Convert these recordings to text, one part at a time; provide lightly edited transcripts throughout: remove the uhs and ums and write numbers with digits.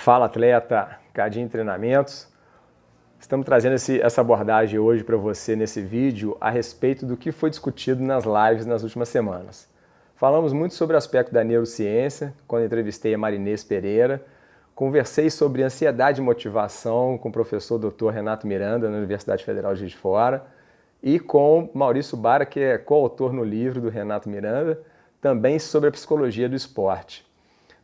Fala atleta, Cadinho Treinamentos. Estamos trazendo essa abordagem hoje para você nesse vídeo a respeito do que foi discutido nas lives nas últimas semanas. Falamos muito sobre o aspecto da neurociência, quando entrevistei a Marinês Pereira. Conversei sobre ansiedade e motivação com o professor Dr. Renato Miranda, na Universidade Federal de Juiz de Fora, e com Maurício Bara, que é coautor no livro do Renato Miranda, também sobre a psicologia do esporte.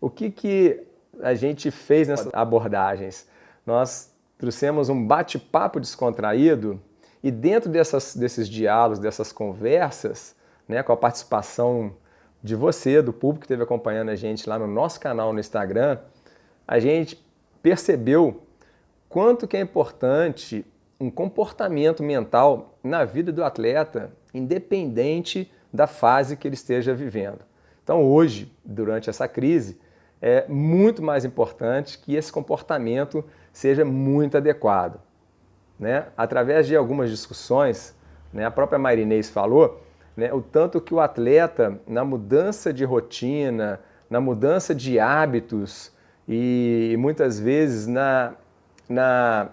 O que a gente fez nessas abordagens? Nós trouxemos um bate-papo descontraído e dentro desses diálogos, dessas conversas, né, com a participação de você, do público que esteve acompanhando a gente lá no nosso canal no Instagram, a gente percebeu quanto que é importante um comportamento mental na vida do atleta, independente da fase que ele esteja vivendo. Então hoje, durante essa crise, é muito mais importante que esse comportamento seja muito adequado, né? Através de algumas discussões, né, a própria Marinês falou, né, o tanto que o atleta, na mudança de rotina, na mudança de hábitos e muitas vezes na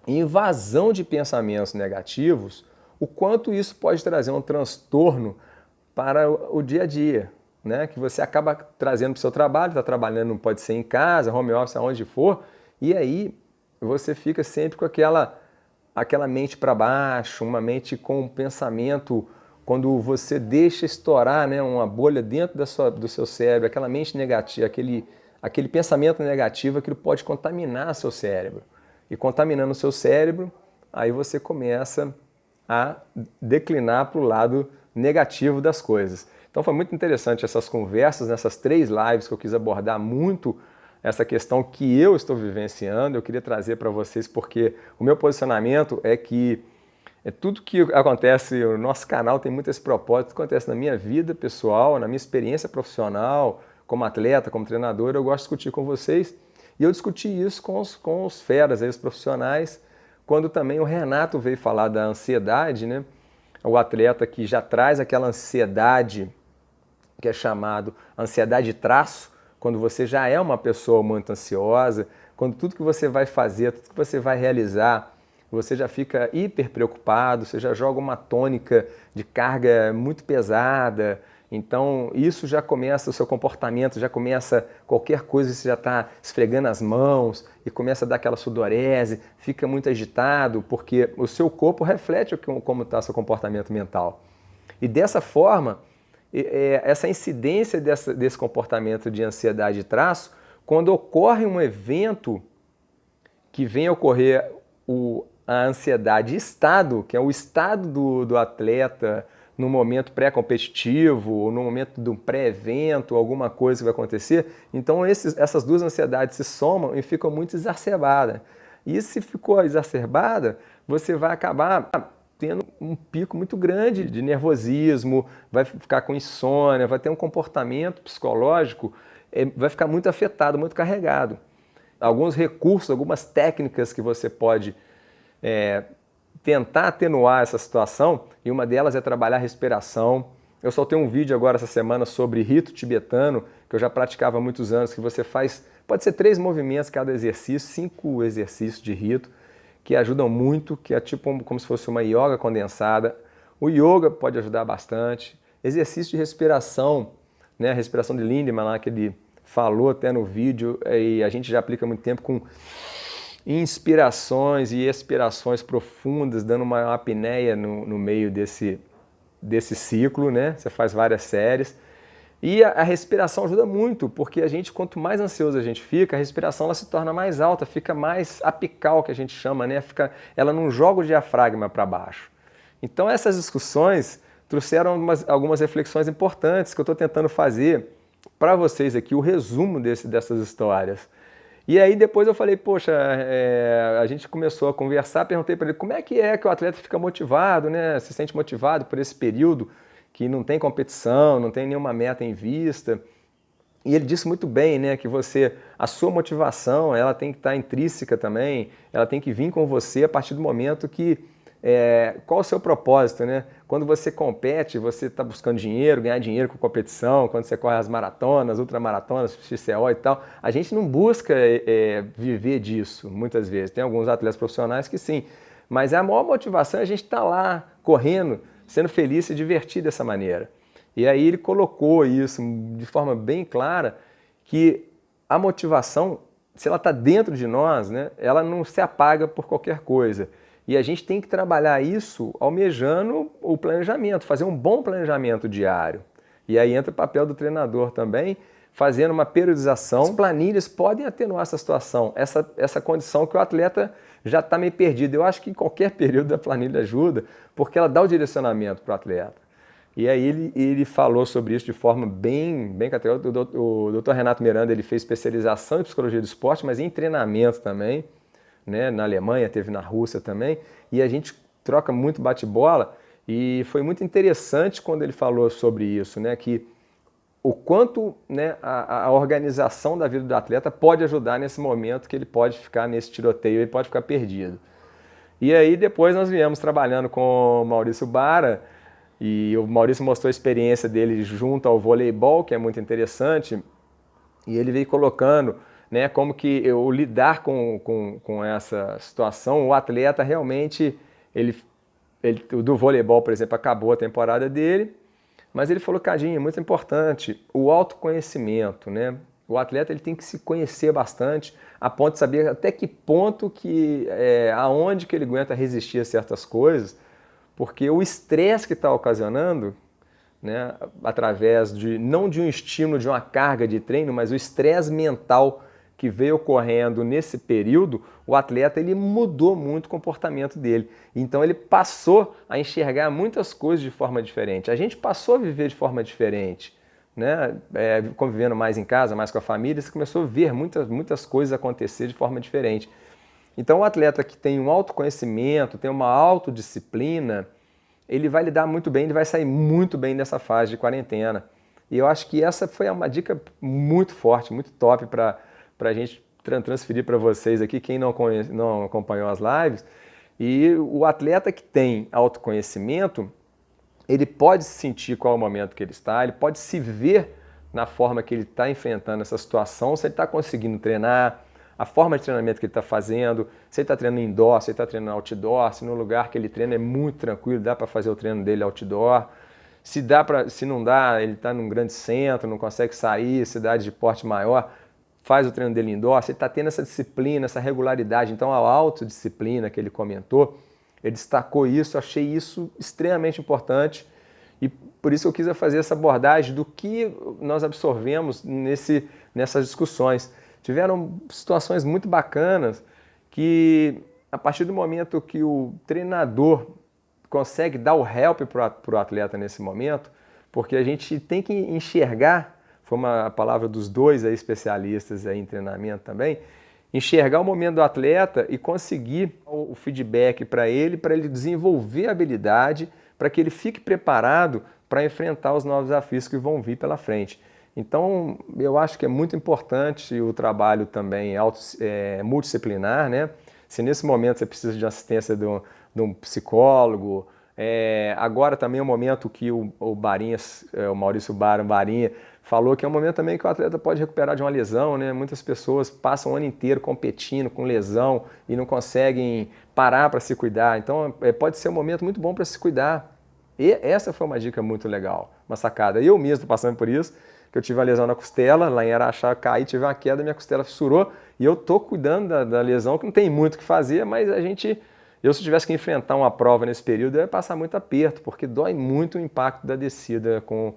invasão de pensamentos negativos, o quanto isso pode trazer um transtorno para o dia a dia, né? Que você acaba trazendo para o seu trabalho, está trabalhando, pode ser em casa, home office, aonde for, e aí você fica sempre com aquela mente para baixo, uma mente com um pensamento, quando você deixa estourar, né, uma bolha dentro do seu cérebro, aquela mente negativa, aquele pensamento negativo, aquilo pode contaminar seu cérebro. E contaminando o seu cérebro, aí você começa a declinar para o lado negativo das coisas. Então foi muito interessante essas conversas, nessas 3 lives que eu quis abordar muito essa questão que eu estou vivenciando, eu queria trazer para vocês porque o meu posicionamento é que tudo que acontece no nosso canal tem muito esse propósito, acontece na minha vida pessoal, na minha experiência profissional, como atleta, como treinador, eu gosto de discutir com vocês e eu discuti isso com os feras, aí, os profissionais, quando também o Renato veio falar da ansiedade, né? O atleta que já traz aquela ansiedade que é chamado ansiedade de traço, quando você já é uma pessoa muito ansiosa, quando tudo que você vai fazer, tudo que você vai realizar, você já fica hiper preocupado, você já joga uma tônica de carga muito pesada, então isso já começa, o seu comportamento já começa, qualquer coisa você já está esfregando as mãos e começa a dar aquela sudorese, fica muito agitado, porque o seu corpo reflete como está seu comportamento mental. E dessa forma, essa incidência desse comportamento de ansiedade de traço, quando ocorre um evento que vem a ocorrer a ansiedade estado, que é o estado do atleta no momento pré-competitivo, ou no momento do pré-evento, alguma coisa que vai acontecer, então essas 2 ansiedades se somam e ficam muito exacerbadas. E se ficou exacerbada, você vai acabar tendo um pico muito grande de nervosismo, vai ficar com insônia, vai ter um comportamento psicológico, vai ficar muito afetado, muito carregado. Alguns recursos, algumas técnicas que você pode tentar atenuar essa situação, e uma delas é trabalhar a respiração. Eu soltei um vídeo agora essa semana sobre rito tibetano, que eu já praticava há muitos anos, que você faz, pode ser 3 movimentos cada exercício, 5 exercícios de rito, que ajudam muito, que é tipo como se fosse uma yoga condensada. O yoga pode ajudar bastante. Exercício de respiração, né? A respiração de Lindemann lá, que ele falou até no vídeo, e a gente já aplica há muito tempo com inspirações e expirações profundas, dando uma apneia no meio desse ciclo, né? Você faz várias séries. E a respiração ajuda muito, porque a gente, quanto mais ansioso a gente fica, a respiração ela se torna mais alta, fica mais apical, que a gente chama, né? Ela não joga o diafragma para baixo. Então essas discussões trouxeram algumas reflexões importantes que eu estou tentando fazer para vocês aqui, o resumo dessas histórias. E aí depois eu falei, poxa, a gente começou a conversar, perguntei para ele como é que o atleta fica motivado, né? Se sente motivado por esse período que não tem competição, não tem nenhuma meta em vista. E ele disse muito bem, né, que a sua motivação, ela tem que estar intrínseca também, ela tem que vir com você a partir do momento que qual o seu propósito, né? Quando você compete, você está buscando dinheiro, ganhar dinheiro com competição, quando você corre as maratonas, ultramaratonas, XCO e tal, a gente não busca viver disso, muitas vezes. Tem alguns atletas profissionais que sim, mas a maior motivação é a gente estar lá, correndo, sendo feliz, se divertir dessa maneira. E aí ele colocou isso de forma bem clara, que a motivação, se ela está dentro de nós, né, ela não se apaga por qualquer coisa. E a gente tem que trabalhar isso almejando o planejamento, fazer um bom planejamento diário. E aí entra o papel do treinador também, fazendo uma periodização. As planilhas podem atenuar essa situação, essa condição que o atleta já está meio perdido. Eu acho que qualquer período da planilha ajuda, porque ela dá o direcionamento para o atleta. E aí ele falou sobre isso de forma bem categórica. O Dr. Renato Miranda ele fez especialização em psicologia do esporte, mas em treinamento também. Né, na Alemanha, teve na Rússia também, e a gente troca muito bate-bola, e foi muito interessante quando ele falou sobre isso, né, que o quanto, né, a organização da vida do atleta pode ajudar nesse momento que ele pode ficar nesse tiroteio, ele pode ficar perdido. E aí depois nós viemos trabalhando com o Maurício Bara, e o Maurício mostrou a experiência dele junto ao voleibol, que é muito interessante, e ele veio colocando, né, como que eu lidar com essa situação. O atleta realmente, do voleibol, por exemplo, acabou a temporada dele, mas ele falou, Cadinho, é muito importante o autoconhecimento, né? O atleta ele tem que se conhecer bastante, a ponto de saber até que ponto aonde que ele aguenta resistir a certas coisas, porque o estresse que está ocasionando, né, através não de um estímulo, de uma carga de treino, mas o estresse mental que veio ocorrendo nesse período, o atleta ele mudou muito o comportamento dele. Então ele passou a enxergar muitas coisas de forma diferente. A gente passou a viver de forma diferente, né? Convivendo mais em casa, mais com a família, você começou a ver muitas coisas acontecer de forma diferente. Então o atleta que tem um autoconhecimento, tem uma autodisciplina, ele vai lidar muito bem, ele vai sair muito bem dessa fase de quarentena. E eu acho que essa foi uma dica muito forte, muito top para a gente transferir para vocês aqui, quem não acompanhou as lives. E o atleta que tem autoconhecimento, ele pode sentir qual é o momento que ele está, ele pode se ver na forma que ele está enfrentando essa situação, se ele está conseguindo treinar, a forma de treinamento que ele está fazendo, se ele está treinando indoor, se ele está treinando outdoor, se no lugar que ele treina é muito tranquilo, dá para fazer o treino dele outdoor. Se não dá, ele está num grande centro, não consegue sair, cidade de porte maior, faz o treino dele indoor. Se ele está tendo essa disciplina, essa regularidade, então a autodisciplina que ele comentou, ele destacou isso, achei isso extremamente importante e por isso eu quis fazer essa abordagem do que nós absorvemos nessas discussões. Tiveram situações muito bacanas que, a partir do momento que o treinador consegue dar o help para o atleta nesse momento, porque a gente tem que enxergar, foi uma palavra dos dois aí, especialistas aí em treinamento também, enxergar o momento do atleta e conseguir o feedback para ele desenvolver a habilidade, para que ele fique preparado para enfrentar os novos desafios que vão vir pela frente. Então, eu acho que é muito importante o trabalho também multidisciplinar, né? Se nesse momento você precisa de assistência de um psicólogo, agora também é um momento que o Maurício Barinha falou que é um momento também que o atleta pode recuperar de uma lesão, né? Muitas pessoas passam o ano inteiro competindo com lesão e não conseguem parar para se cuidar. Então, pode ser um momento muito bom para se cuidar. E essa foi uma dica muito legal, uma sacada. Eu mesmo estou passando por isso, que eu tive uma lesão na costela, lá em Araxá, caí, tive uma queda, minha costela fissurou e eu estou cuidando da lesão, que não tem muito o que fazer, mas eu se tivesse que enfrentar uma prova nesse período, eu ia passar muito aperto, porque dói muito o impacto da descida com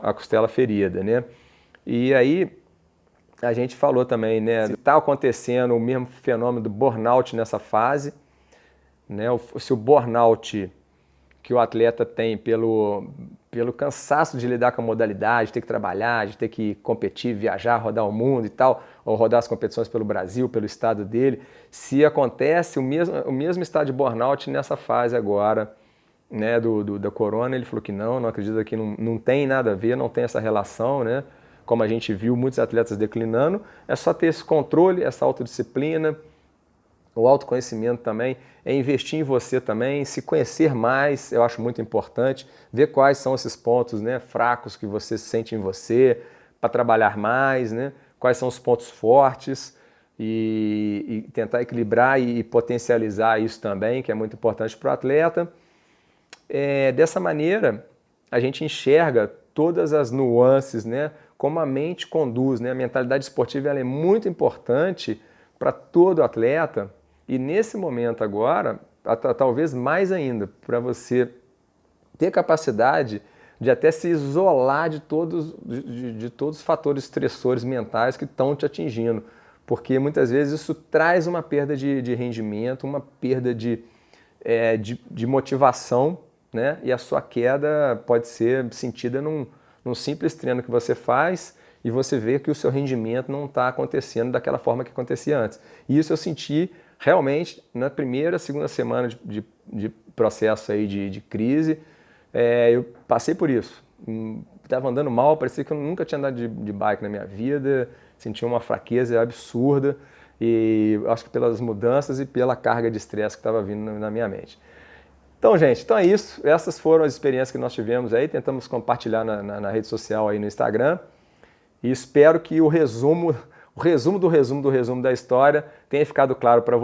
a costela ferida, né? E aí a gente falou também, né, se está acontecendo o mesmo fenômeno do burnout nessa fase, né? Se o burnout que o atleta tem pelo cansaço de lidar com a modalidade, de ter que trabalhar, de ter que competir, viajar, rodar o mundo e tal, ou rodar as competições pelo Brasil, pelo estado dele, se acontece o mesmo estado de burnout nessa fase agora, né, da corona, ele falou que não acredita que não tem nada a ver, não tem essa relação, né? Como a gente viu muitos atletas declinando, é só ter esse controle, essa autodisciplina, O autoconhecimento também é investir em você também, se conhecer mais, eu acho muito importante, ver quais são esses pontos, né, fracos que você sente em você, para trabalhar mais, né, quais são os pontos fortes e tentar equilibrar e potencializar isso também, que é muito importante para o atleta. Dessa maneira, a gente enxerga todas as nuances, né, como a mente conduz, né, a mentalidade esportiva ela é muito importante para todo atleta. E nesse momento agora, talvez mais ainda, para você ter capacidade de até se isolar de todos os fatores estressores mentais que estão te atingindo. Porque muitas vezes isso traz uma perda de rendimento, uma perda de motivação, né? E a sua queda pode ser sentida num simples treino que você faz e você vê que o seu rendimento não está acontecendo daquela forma que acontecia antes. E isso eu senti realmente na primeira, segunda semana de processo aí de crise. Eu passei por isso. Estava andando mal, parecia que eu nunca tinha andado de bike na minha vida, sentia uma fraqueza absurda e acho que pelas mudanças e pela carga de estresse que estava vindo na minha mente. Então, gente, então é isso. Essas foram as experiências que nós tivemos aí, tentamos compartilhar na rede social aí no Instagram e espero que o resumo da história tenha ficado claro para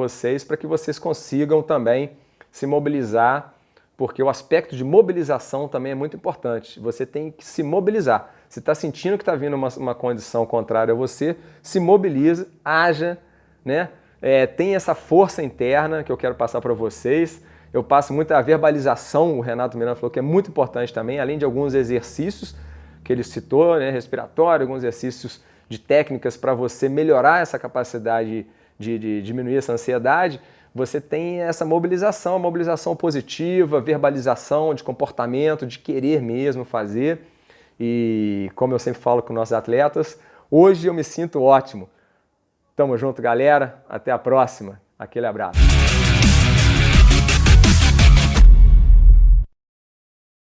que vocês consigam também se mobilizar, porque o aspecto de mobilização também é muito importante. Você tem que se mobilizar. Se está sentindo que está vindo uma condição contrária a você, se mobiliza, haja, né? Tem essa força interna que eu quero passar para vocês. Eu passo muito a verbalização, o Renato Miranda falou que é muito importante também, além de alguns exercícios que ele citou, né, respiratório, alguns exercícios de técnicas para você melhorar essa capacidade de diminuir essa ansiedade, você tem essa mobilização, mobilização positiva, verbalização de comportamento, de querer mesmo fazer. E como eu sempre falo com nossos atletas, hoje eu me sinto ótimo. Tamo junto, galera. Até a próxima. Aquele abraço.